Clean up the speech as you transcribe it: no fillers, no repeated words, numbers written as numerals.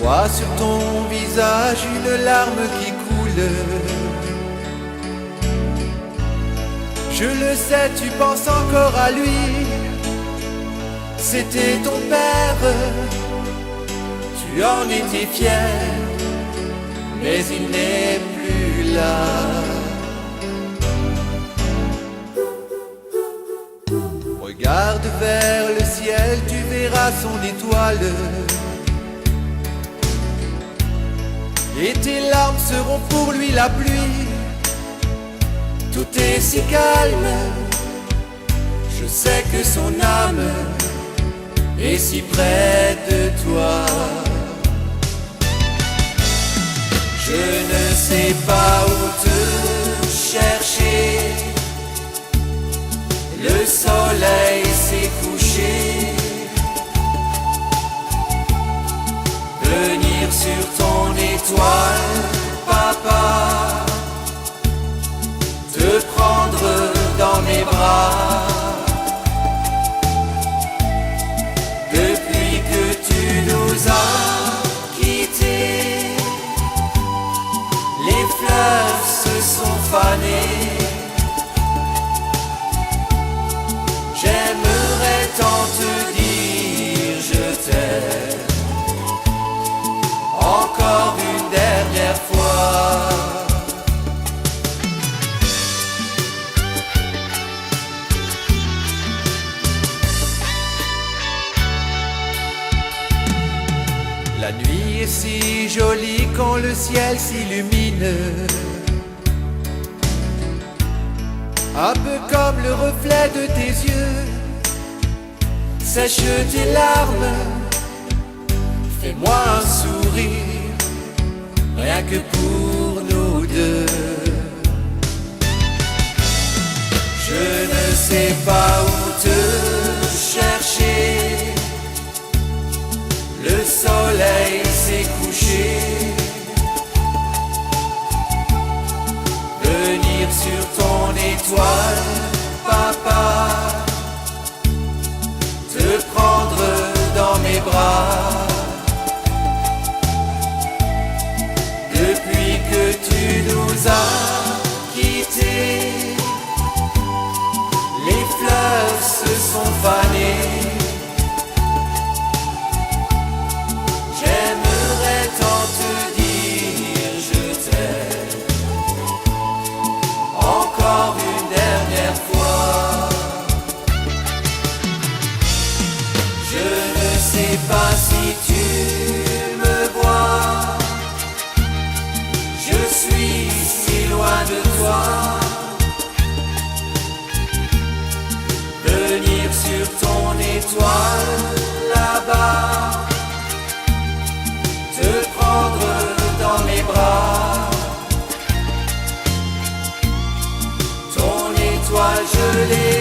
vois sur ton visage une larme qui coule. Je le sais, tu penses encore à lui. C'était ton père, tu en étais fier, mais il n'est plus là. Regarde vers le ciel, tu verras son étoile. Et tes larmes seront pour lui la pluie. Tout est si calme, je sais que son âme est si près de toi. Je ne sais pas où te chercher. Le soleil s'est couché. Venir sur ton étoile, papa, te prendre dans mes bras. Depuis que tu nous as quittés, les fleurs se sont fanées. J'aimerais tant te dire je t'aime encore une dernière fois. La nuit est si jolie quand le ciel s'illumine, un peu comme le reflet de tes yeux. Sèche tes larmes, fais-moi un sourire, rien que pour nous deux. Je ne sais pas où te chercher. Le soleil s'est couché. Venir sur ton étoile, papa, te prendre dans mes bras. Depuis que tu nous as quittés, les fleurs se sont fanées. J'aimerais tant te dire je t'aime encore une dernière fois. Je ne sais pas si tu me vois, je suis si loin de toi. Venir sur ton étoile là-bas, te prendre dans mes bras. Ton étoile je l'ai